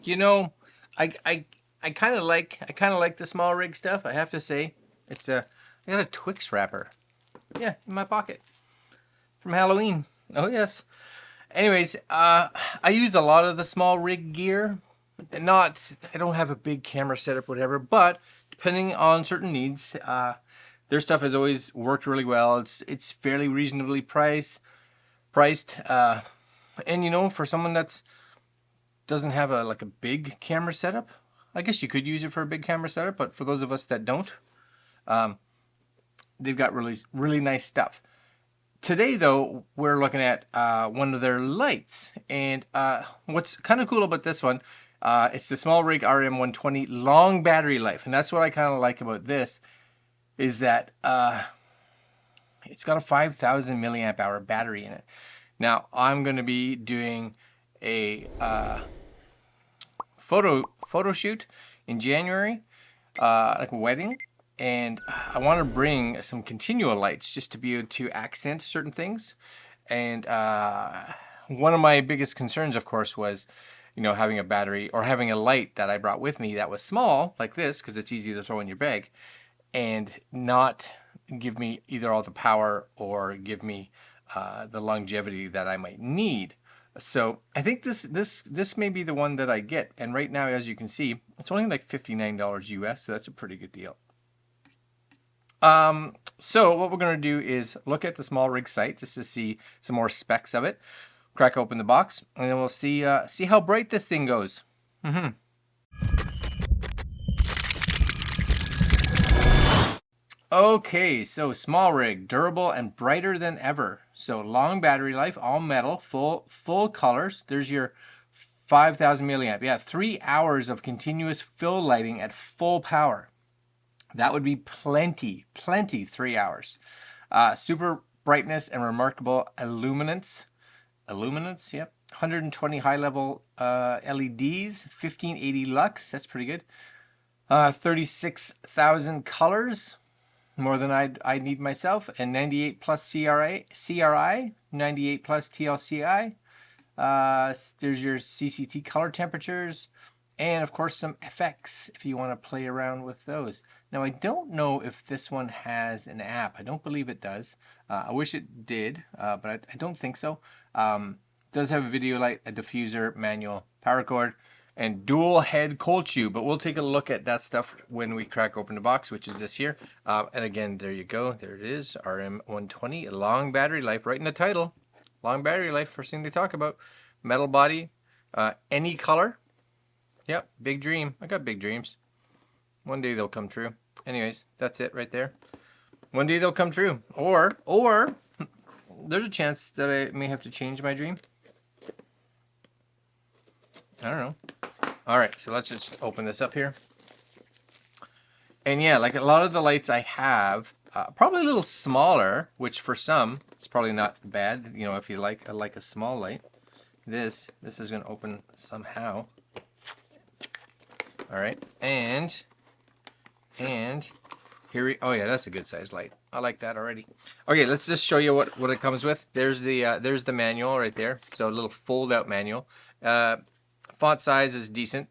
You know, I kind of like the small rig stuff. I have to say, I got a Twix wrapper. Yeah, in my pocket from Halloween. Oh yes. Anyways, I use a lot of the small rig gear. Not, I don't have a big camera setup, whatever, but depending on certain needs, their stuff has always worked really well. It's fairly reasonably priced, and for someone that's doesn't have a big camera setup, I guess you could use it for a big camera setup. But for those of us that don't, they've got really nice stuff. Today, though, we're looking at one of their lights, and what's kind of cool about this one, it's the SmallRig RM120 long battery life, and that's what I kind of like about this, is that it's got a 5,000 milliamp hour battery in it. Now, I'm going to be doing a photo shoot in January, like a wedding, and I want to bring some continual lights just to be able to accent certain things. And one of my biggest concerns, of course, was having a battery or having a light that I brought with me that was small like this, because it's easy to throw in your bag, and not give me either all the power or give me the longevity that I might need. So I think this may be the one that I get. And right now, as you can see, it's only like $59 US, so that's a pretty good deal. So what we're going to do is look at the SmallRig site just to see some more specs of it. Crack open the box, and then we'll see how bright this thing goes. Okay, so SmallRig, durable and brighter than ever. So long battery life, all metal, full colors. There's your 5,000 milliamp. Yeah, 3 hours of continuous fill lighting at full power. That would be plenty, 3 hours. Super brightness and remarkable illuminance. Illuminance, yep. 120 high-level LEDs, 1580 lux. That's pretty good. 36,000 colors. More than I need myself, and 98 plus CRI, 98 plus TLCI. There's your CCT color temperatures, and of course some FX if you want to play around with those. Now I don't know if this one has an app. I don't believe it does. I wish it did, but I don't think so. It does have a video light, a diffuser, manual, power cord, and dual head cold shoe, but we'll take a look at that stuff when we crack open the box, which is this here. And again, there you go. There it is, RM120, long battery life, right in the title. Long battery life, first thing they talk about. Metal body, any color. Yep, big dream. I got big dreams. One day they'll come true. Anyways, that's it right there. One day they'll come true. Or there's a chance that I may have to change my dream. I don't know. All right, so let's just open this up here. And yeah, like a lot of the lights I have, probably a little smaller, which for some, it's probably not bad, if you like a small light. This is going to open somehow. All right, and here oh yeah, that's a good size light. I like that already. Okay, let's just show you what it comes with. There's the manual right there. So a little fold out manual. Font size is decent.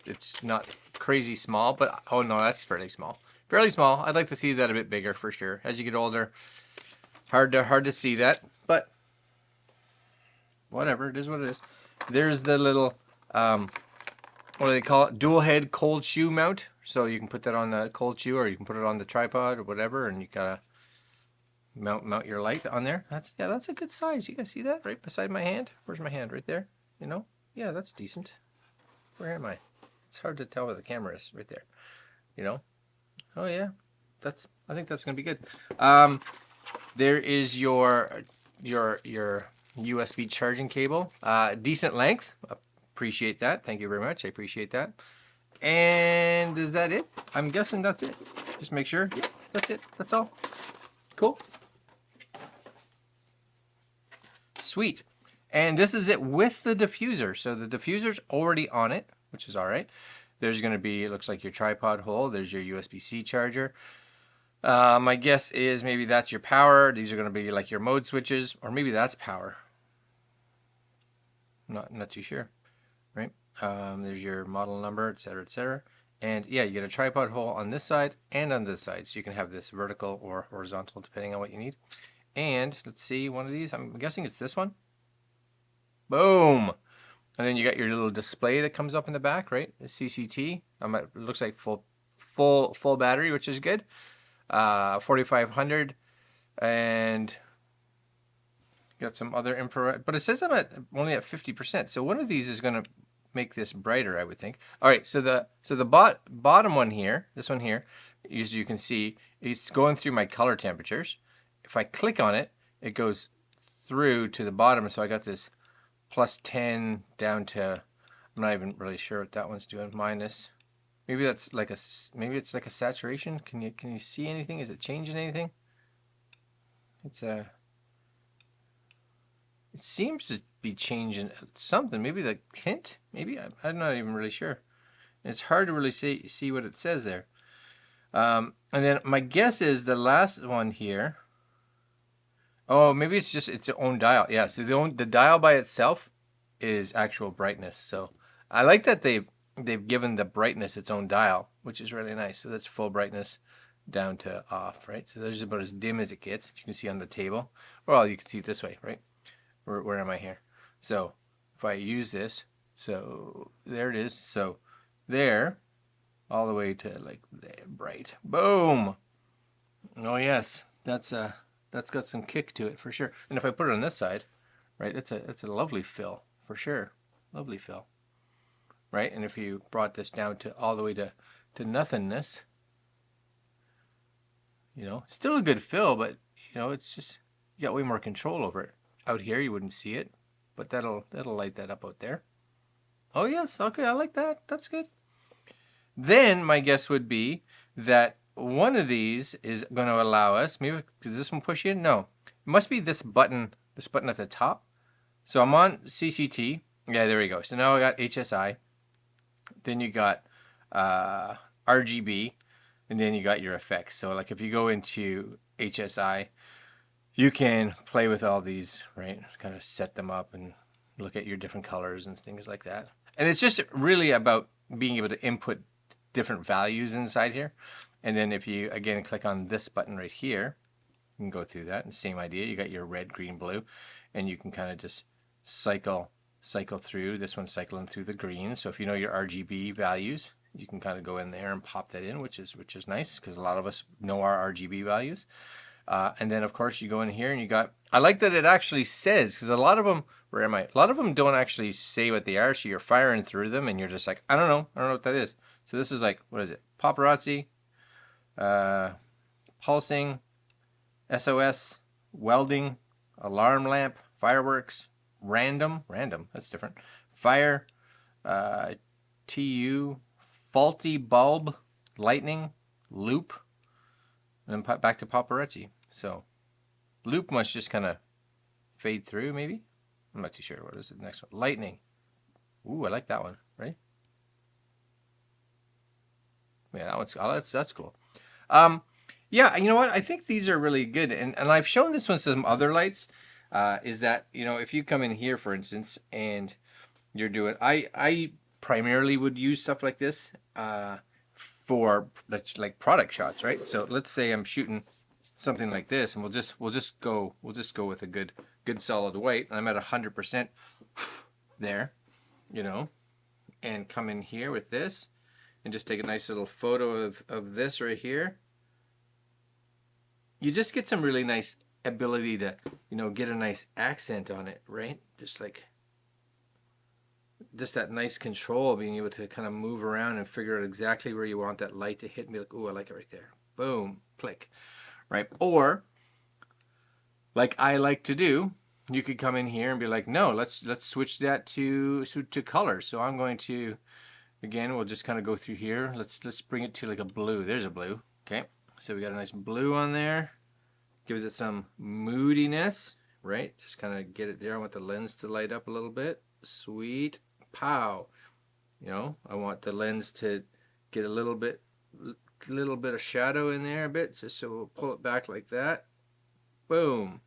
It's not crazy small, but oh no, that's fairly small. Fairly small. I'd like to see that a bit bigger for sure. As you get older, hard to see that, but whatever, it is what it is. There's the little what do they call it? Dual head cold shoe mount. So you can put that on the cold shoe, or you can put it on the tripod or whatever, and you gotta mount your light on there. That's a good size. You guys see that right beside my hand? Where's my hand? Right there. Yeah, that's decent. Where am I? It's hard to tell where the camera is. Right there. Oh yeah, I think that's gonna be good. There is your USB charging cable. Decent length. Appreciate that. Thank you very much. I appreciate that. And is that it? I'm guessing that's it. Just make sure. Yeah, that's it. That's all. Cool. Sweet. And this is it with the diffuser. So the diffuser's already on it, which is all right. There's going to be, it looks like your tripod hole. There's your USB-C charger. My guess is maybe that's your power. These are going to be like your mode switches, or maybe that's power. Not too sure, right? There's your model number, etc., etc. And yeah, you get a tripod hole on this side and on this side, so you can have this vertical or horizontal depending on what you need. And let's see, one of these, I'm guessing it's this one. Boom! And then you got your little display that comes up in the back, right? The CCT. It looks like full battery, which is good. 4500, and got some other infrared, but it says I'm only at 50%. So one of these is going to make this brighter, I would think. All right, so the bottom one here, this one here, as you can see, it's going through my color temperatures. If I click on it, it goes through to the bottom. So I got this +10 down to, I'm not even really sure what that one's doing. Minus, maybe that's like maybe it's like a saturation. Can you see anything? Is it changing anything? It's it seems to be changing something. Maybe the tint. Maybe I'm not even really sure. It's hard to really see what it says there. And then my guess is the last one here. Oh, maybe it's just its own dial. Yeah, so the dial by itself is actual brightness. So I like that they've given the brightness its own dial, which is really nice. So that's full brightness down to off, right? So there's about as dim as it gets. You can see on the table. Well, you can see it this way, right? Where am I here? So if I use this, so there it is. So there, all the way to like there, bright. Boom. Oh yes, that's got some kick to it for sure. And if I put it on this side, right, it's a lovely fill for sure. Lovely fill. Right? And if you brought this down to all the way to nothingness, you know, still a good fill, but you know, it's just you got way more control over it. Out here you wouldn't see it, but that'll light that up out there. Oh yes, okay, I like that. That's good. Then my guess would be that one of these is going to allow us, maybe, does this one push in? No. It must be this button at the top. So I'm on CCT. Yeah, there we go. So now I got HSI. Then you got RGB. And then you got your effects. So like if you go into HSI, you can play with all these, right? Kind of set them up and look at your different colors and things like that. And it's just really about being able to input different values inside here. And then if you, again, click on this button right here, you can go through that. And same idea, you got your red, green, blue, and you can kind of just cycle through. This one's cycling through the green. So if you know your RGB values, you can kind of go in there and pop that in, which is nice because a lot of us know our RGB values. And then of course you go in here and you got, I like that it actually says, because a lot of them, where am I? A lot of them don't actually say what they are. So you're firing through them and you're just like, I don't know what that is. So this is like, what is it? Paparazzi, pulsing, SOS, welding, alarm lamp, fireworks, random, that's different, fire, TU, faulty bulb, lightning, loop, and then back to paparazzi. So loop must just kind of fade through, maybe. I'm not too sure. What is the next one? Lightning. Ooh, I like that one. Ready? Yeah, that one's, oh, that's cool. Yeah, you know what? I think these are really good, and I've shown this one to some other lights. Is that, you know, if you come in here, for instance, and you're doing, I primarily would use stuff like this for like product shots, right? So let's say I'm shooting something like this, and we'll just go with a good solid white. I'm at 100% there, you know, and come in here with this and just take a nice little photo of this right here. You just get some really nice ability to, you know, get a nice accent on it, right? Just that nice control, being able to kind of move around and figure out exactly where you want that light to hit and be like, ooh, I like it right there. Boom, click, right? Or like I like to do, you could come in here and be like, no, let's switch that to color. So I'm going to, again, we'll just kind of go through here. Let's bring it to like a blue. There's a blue. Okay, so we got a nice blue on there. Gives it some moodiness, right? Just kind of get it there. I want the lens to light up a little bit. Sweet. Pow. You know, I want the lens to get a little bit of shadow in there a bit, just so we'll pull it back like that. Boom.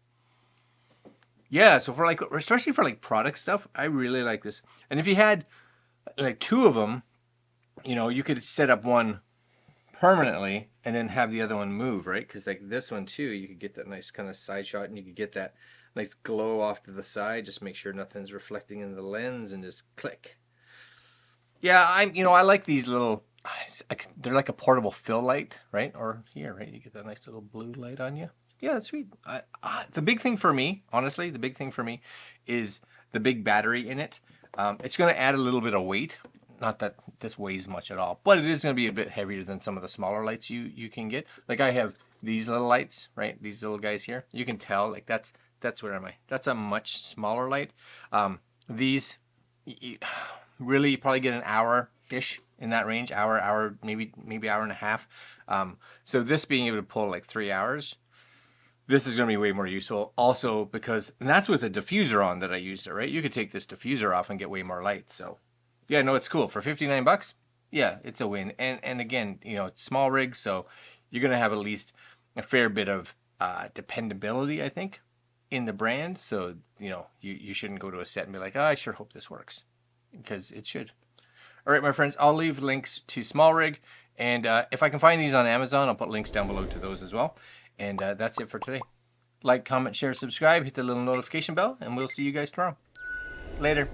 Yeah, so for like, especially for like product stuff, I really like this. And if you had like 2 of them, you know, you could set up one permanently and then have the other one move, right? Because like this one too, you could get that nice kind of side shot, and you could get that nice glow off to the side. Just make sure nothing's reflecting in the lens, and just click. Yeah, I like these little. They're like a portable fill light, right? Or here, right? You get that nice little blue light on you. Yeah, that's sweet. The big thing for me, honestly, the big thing for me is the big battery in it. It's going to add a little bit of weight. Not that this weighs much at all, but it is going to be a bit heavier than some of the smaller lights you can get. Like I have these little lights, right? These little guys here. You can tell, like that's where am I? That's a much smaller light. These, really, you probably get an hour-ish in that range. Hour, maybe hour and a half. So this being able to pull like 3 hours, this is going to be way more useful. Also because, and that's with a diffuser on that I used it, right? You could take this diffuser off and get way more light. So yeah, no, it's cool. For 59 bucks, yeah, it's a win. And again, you know, it's SmallRig, so you're going to have at least a fair bit of dependability, I think, in the brand. So, you know, you shouldn't go to a set and be like, oh, I sure hope this works, because it should. All right, my friends, I'll leave links to SmallRig, and if I can find these on Amazon, I'll put links down below to those as well. And that's it for today. Like, comment, share, subscribe, hit the little notification bell, and we'll see you guys tomorrow. Later.